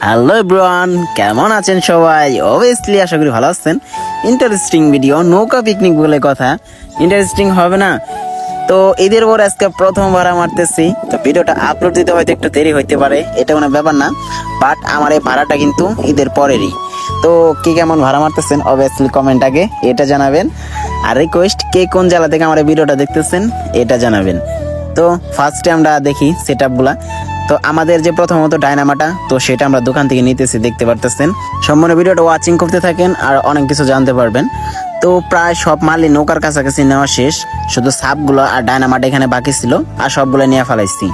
Hello everyone, কেমন আছেন সবাই? অবভিয়াসলি আশা করি ভালো আছেন। ইন্টারেস্টিং ভিডিও, নৌকা পিকনিক বলে কথা, ইন্টারেস্টিং হবে না? তো ঈদের পর আজকে প্রথম ভাড়া মারতেছি। তো ভিডিওটা আপলোড দিতে হয়তো একটু দেরি হইতে পারে, এটা কোনো ব্যাপার না, বাট আমার এই ভাড়াটা কিন্তু ঈদের পরেরই। তো কে কেমন ভাড়া মারতেছেন অবভিয়াসলি কমেন্ট আগে এটা জানাবেন, আর রিকোয়েস্ট কে কোন জেলা থেকে আমার এই ভিডিওটা দেখতেছেন এটা জানাবেন। তো ফার্স্টে আমরা দেখি সেট আপগুলা। তো আমাদের যে প্রথমত ডায়নামাটা, তো সেটা আমরা দোকান থেকে নিতেছি, দেখতে পারতেছেন। সম্পূর্ণ ভিডিওটা ওয়াচিং করতে থাকেন আর অনেক কিছু জানতে পারবেন। তো প্রায় সব মালই নৌকার কাছাকাছি নেওয়া শেষ, শুধু সাপগুলো আর ডায়নামাটা এখানে বাকি ছিল, আর সবগুলো নিয়ে ফেলাইছি।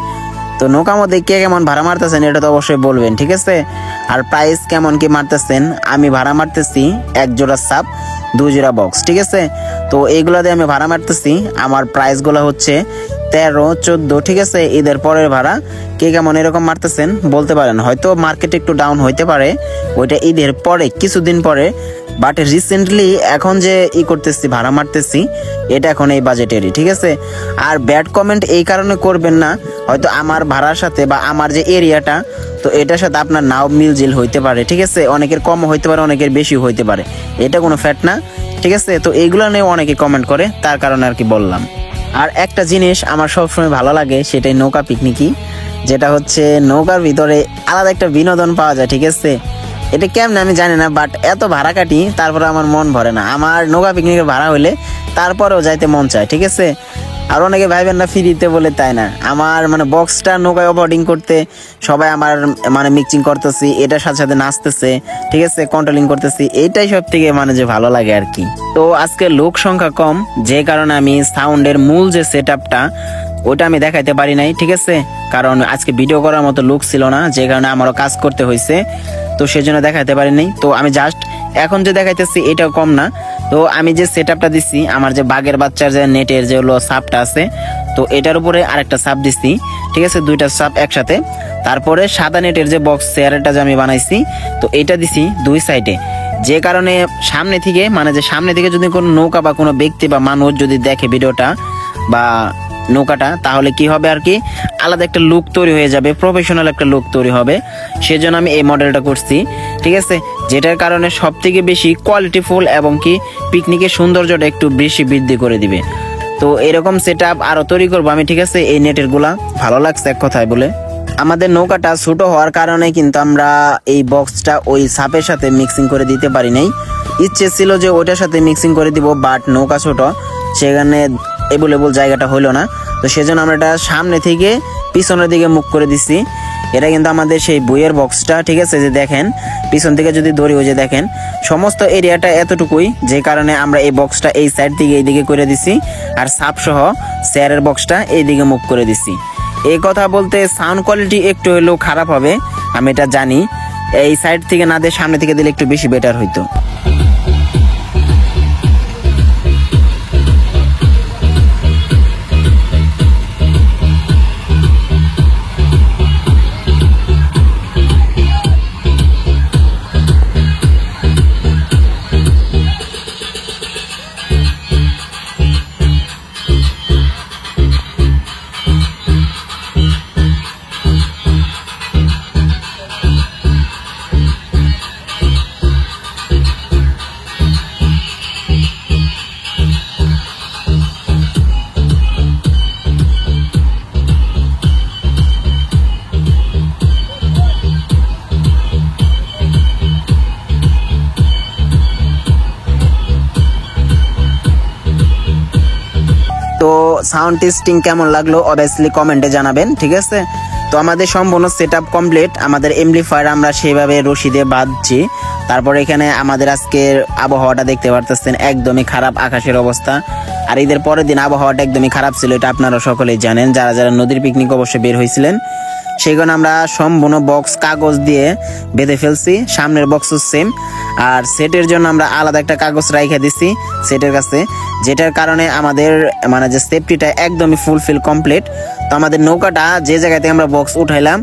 তো নৌকার মধ্যে কে কেমন ভাড়া মারতেছেন এটা তো অবশ্যই বলবেন, ঠিক আছে? আর প্রাইস কেমন কি মারতেছেন? আমি ভাড়া মারতেছি এক জোড়া সাপ, 2 জোড়া বক্স, ঠিক আছে? তো এইগুলা দিয়ে আমি ভাড়া মারতেছি। আমার প্রাইসগুলো হচ্ছে 13, 14, ঠিক আছে? ঈদের পরের ভাড়া। কে কেমন এরকম মারতেছেন বলতে পারেন। হয়তো মার্কেট একটু ডাউন হইতে পারে, ওইটা ঈদের পরে কিছুদিন পরে, বাট রিসেন্টলি এখন যে করতেছি ভাড়া মারতেছি, এটা এখন এই বাজেটেরই, ঠিক আছে? আর ব্যাড কমেন্ট এই কারণে করবেন না, হয়তো আমার ভাড়ার সাথে বা আমার যে এরিয়াটা, তো এটার সাথে আপনার নাও মিলজিল হইতে পারে, ঠিক আছে? অনেকের কম হইতে পারে, অনেকের বেশি হইতে পারে, এটা কোনো ফ্যাক্ট না, ঠিক আছে? তো এইগুলো নিয়ে অনেকে কমেন্ট করে, তার কারণে আর কি বললাম। আর একটা জিনিস আমার সবসময় ভালো লাগে, সেটাই নৌকা পিকনিকই, যেটা হচ্ছে নৌকার ভিতরে আলাদা একটা বিনোদন পাওয়া যায়, ঠিক আছে? এটা কেমন আমি জানি না, বাট এত ভাড়া কাটি তারপরে আমার মন ভরে না। আমার নৌকা পিকনিকের ভাড়া হইলে তারপরেও যাইতে মন চায়, ঠিক আছে? আর অনেকে ভাইবেন না ফ্রিতে বলে, তাই না। আমার মানে বক্সটা নৌকায় অফবোর্ডিং করতে সবাই আমার মানে মিক্সিং করতেছি, এটার সাথে সাথে নাচতেছে, ঠিক আছে, কন্ট্রোলিং করতেছি, এইটাই সব থেকে মানে যে ভালো লাগে আর কি। তো আজকে লোক সংখ্যা কম, যে কারণে আমি সাউন্ডের মূল যে সেট আপটা ওটা আমি দেখাইতে পারি নাই, ঠিক আছে? কারণ আজকে ভিডিও করার মতো লোক ছিল না, যে কারণে আমারও কাজ করতে হয়েছে, তো সেজন্য দেখাইতে পারি নাই। তো আমি জাস্ট এখন যে দেখাইতেছি এটাও কম না। তো আমি যে সেট আপটা দিচ্ছি, আমার যে বাঘের বাচ্চার যে নেটের যে হলো সাপটা আছে, তো এটার উপরে আরেকটা সাপ দিচ্ছি, ঠিক আছে? 2টা সাপ একসাথে। তারপরে সাদা নেটের যে বক্স চেয়ারটা যে আমি বানাইছি, তো এটা দিছি 2 সাইডে, যে কারণে সামনে থেকে মানে যে সামনে থেকে যদি কোনো নৌকা বা কোনো ব্যক্তি বা মানুষ যদি দেখে ভিডিওটা বা নৌকাটা, তাহলে কি হবে আর কি, আলাদা একটা লুক তৈরি হয়ে যাবে, প্রফেশনাল একটা লুক তৈরি হবে। সেজন্য আমি এই মডেলটা করছি, ঠিক আছে? যেটার কারণে সব থেকে বেশি কোয়ালিটিফুল এবং কি পিকনিকের সৌন্দর্যটা একটু বেশি বৃদ্ধি করে দিবে। তো এরকম সেট আপ আরো তৈরি করবো আমি, ঠিক আছে? এই নেটের গুলা ভালো লাগছে এক কথায় বলে। আমাদের নৌকাটা ছোট হওয়ার কারণে কিন্তু আমরা এই বক্সটা ওই সাপের সাথে মিক্সিং করে দিতে পারি নাই। ইচ্ছে ছিল যে ওইটার সাথে মিক্সিং করে দিব, বাট নৌকা ছোট, সেখানে এভেলেবল জায়গাটা হইলো না। তো সেজন্য আমরা এটা সামনে থেকে পিছনের দিকে মুখ করে দিচ্ছি। এটা কিন্তু আমাদের সেই বইয়ের বক্সটা, ঠিক আছে? যে দেখেন পিছন থেকে যদি দড়ি হয়ে যে দেখেন সমস্ত এরিয়াটা এতটুকুই, যে কারণে আমরা এই বক্সটা এই সাইড থেকে এইদিকে করে দিছি, আর সাপ সহ চেয়ারের বক্সটা এইদিকে মুখ করে দিছি। এই কথা বলতে সাউন্ড কোয়ালিটি একটু হলেও খারাপ হবে, আমি এটা জানি। এই সাইড থেকে না দিয়ে সামনে থেকে দিলে একটু বেশি বেটার হইতো। তো সাউন্ড টেস্টিং কেমন লাগলো অবভিয়াসলি কমেন্টে জানাবেন, ঠিক আছে? তো আমাদের সম্পূর্ণ সেট আপ কমপ্লিট। আমাদের এমপ্লিফায়ার আমরা সেইভাবে রশি দিয়ে বাঁধছি। তারপর এখানে আমাদের আজকের আবহাওয়াটা দেখতে পারতেছেন, একদমই খারাপ আকাশের অবস্থা। আর ঈদের পরের দিন আবহাওয়াটা একদমই খারাপ ছিল, এটা আপনারা সকলেই জানেন, যারা যারা নদীর পিকনিক অবশ্যই বের হয়েছিলেন। সেখানে আমরা সম্পূর্ণ বক্স কাগজ দিয়ে বেঁধে ফেলছি, সামনের বক্সও সেম। আর সেটের জন্য আমরা আলাদা একটা কাগজ রাইখা দিছি সেটের কাছে, যেটার কারণে আমাদের মানে যে সেফটিটা একদমই ফুলফিল কমপ্লিট। তো আমাদের নৌকাটা যে জায়গা থেকে আমরা বক্স উঠাইলাম,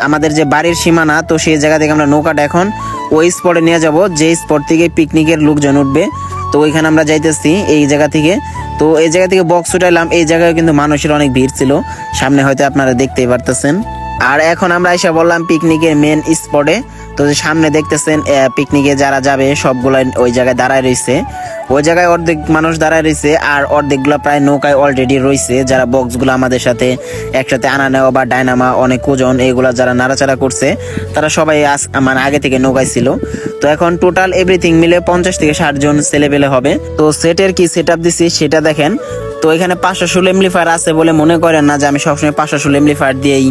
আমাদের যে বাড়ির সীমানা, তো সেই জায়গা থেকে আমরা নৌকাটা এখন ওই স্পটে নিয়ে যাব, যে স্পট থেকে পিকনিকের লোকজন উঠবে। তো ওইখানে আমরা যাইতেছি এই জায়গা থেকে। তো এই জায়গা থেকে বক্স উঠাইলাম, এই জায়গায় কিন্তু মানুষের অনেক ভিড় ছিল, সামনে হয়তো আপনারা দেখতেই পারতেছেন। আর এখন আমরা এসে বললাম পিকনিকের মেন স্পটে। তো যে সামনে দেখতেছেন পিকনিকে যারা যাবে সবগুলা ওই জায়গায় দাঁড়ায় রয়েছে। ওই জায়গায় অর্ধেক মানুষ দাঁড়ায় রয়েছে আর অর্ধেকগুলো প্রায় নৌকায় অলরেডি রয়েছে। যারা বক্সগুলো আমাদের সাথে একসাথে আনা নেওয়া বা ডায়নামা অনেক ওজন এগুলা যারা নাড়াচাড়া করছে তারা সবাই মানে আগে থেকে নৌকায় ছিল। তো এখন টোটাল এভরিথিং মিলে 50 থেকে 60 জন ছেলেপেলে হবে। তো সেটের কি সেট আপ দিচ্ছি সেটা দেখেন। তো এখানে 516 এমপ্লিফায়ার আছে বলে মনে করেন না যে আমি সবসময় 516 এমপ্লিফায়ার দিয়েই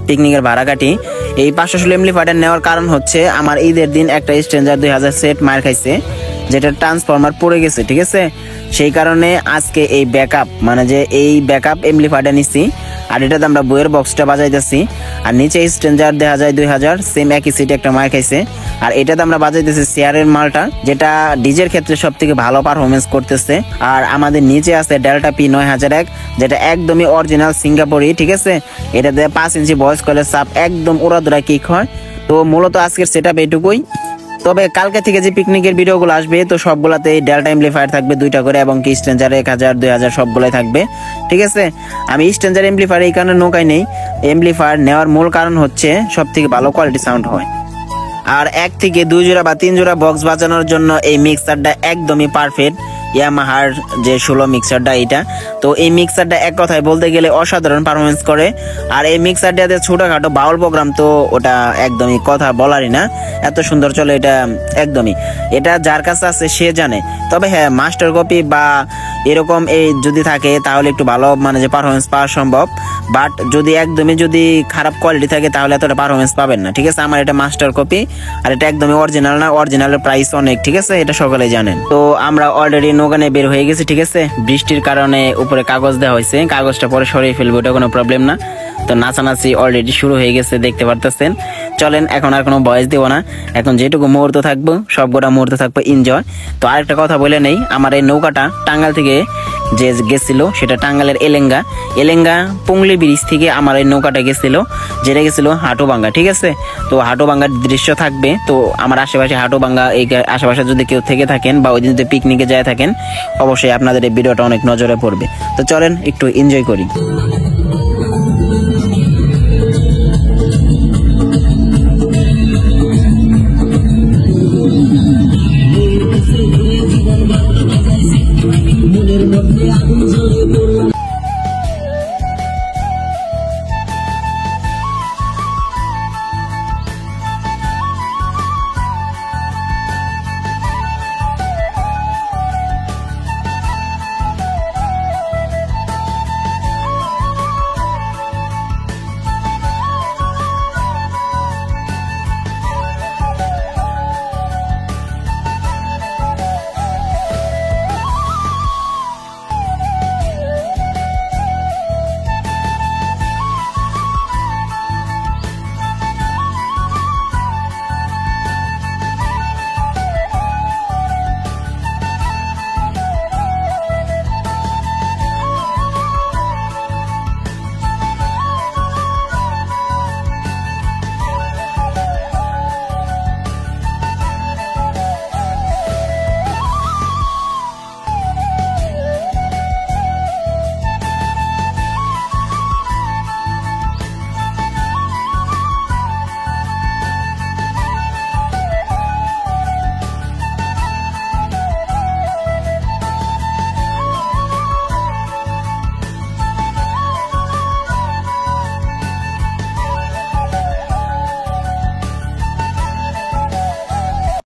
পিকনিকের ভাড়া কাটি। এই 516 এমপ্লিফায়ার নেওয়ার কারণ হচ্ছে আমার ঈদের দিন একটা স্ট্রেঞ্জার 2000 সেট মার খাইছে, যেটা ট্রান্সফরমার পড়ে গেছে, ঠিক আছে। সেই কারণে আজকে এই ব্যাকআপ মানে যে এই ব্যাকআপ এমপ্লিফায়ারটা নিচ্ছি। আর এটাতে আমরা বইয়ের বক্সটা বাজাইতেছি। আর নিচে স্ট্রেঞ্জার দেখা যায় 2000 সেম একই সিটে একটা মার খাইছে। আর এটাতে আমরা বাজাইতেছি শেয়ারের মালটা, যেটা ডিজের ক্ষেত্রে সব থেকে ভালো পারফরমেন্স করতেছে। আর আমাদের নিচে আছে ডেল্টা পি 9001, যেটা একদমই অরিজিনাল সিঙ্গাপুরি, ঠিক আছে। এটাতে 5 ইঞ্চি ভয়েস কলের সাপ একদম উড়াদুরা কিক হয়। তো মূলত আজকের সেট আপ এইটুকুই। তবে কালকে থেকে যে পিকনিকের ভিডিওগুলো আসবে তো সবগুলাতে ডেল্টা এমপ্লিফায়ার থাকবে 2টা করে, এবং কি স্ট্রেঞ্জার 1000 2000 সবগুলাই থাকবে, ঠিক আছে। আমি স্ট্রেঞ্জার এমপ্লিফায়ার এই কারণে নৌকায় নেই, এমপ্লিফায়ার নেওয়ার মূল কারণ হচ্ছে সব থেকে ভালো কোয়ালিটি সাউন্ড হয়। আর 1 থেকে 2 জোড়া বা 3 জোড়া বক্স বাজানোর জন্য এই মিক্সারটা একদমই পারফেক্ট, ইয়ামাহার যে 16 মিক্সারটা এটা। তো এই মিক্সারটা এক কথায় বলতে গেলে অসাধারণ পারফরমেন্স করে। আর এই মিক্সারটাতে ছোটখাটো বাউল প্রোগ্রাম তো ওটা একদমই কথা বলারই না, এত সুন্দর চলে এটা একদমই। এটা যার কাছে আছে সে জানে। তবে হ্যাঁ, মাস্টার কপি বা এরকম এই যদি থাকে তাহলে একটু ভালো মানে যে পারফরমেন্স পাওয়া সম্ভব। বাট যদি একদমই যদি খারাপ কোয়ালিটি থাকে তাহলে এতটা পারফরমেন্স পাবেন না, ঠিক আছে। আমার এটা মাস্টার কপি আর এটা একদমই অরিজিনাল না, অরিজিনালের প্রাইস অনেক, ঠিক আছে, এটা সকলেই জানেন। তো আমরা অলরেডি নৌকানে বের হয়ে গেছি, ঠিক আছে। বৃষ্টির কারণে উপরে কাগজ দেওয়া হয়েছে, কাগজটা পরে সরিয়ে ফেলবো, এটা কোনো প্রবলেম না। তো নাচানাচি অলরেডি শুরু হয়ে গেছে, দেখতে পারতেছেন। চলেন, এখন আর কোনো ভয়েস দেবো না, এখন যেটুকু মুহূর্ত থাকবো সবগুলা মুহূর্ত থাকবো এনজয়। তো আরেকটা কথা বলে নেই, আমার এই নৌকাটা টাঙ্গাইল থেকে যে গেছিল সেটা টাঙ্গাইলের এলেঙ্গা পুংলি ব্রিজ থেকে আমার এই নৌকাটা গেছিল, যেটা গেছিল হাটুভাঙ্গা, ঠিক আছে। তো হাটুভাঙ্গার দৃশ্য থাকবে। তো আমার আশেপাশে হাটুভাঙ্গা এই আশেপাশে যদি কেউ থেকে থাকেন বা ওই দিন যদি পিকনিকে যায় থাকেন, অবশ্যই আপনাদের এই ভিডিওটা অনেক নজরে পড়বে। তো চলেন একটু এনজয় করি। মনের মধ্যে আগুন জ্বলে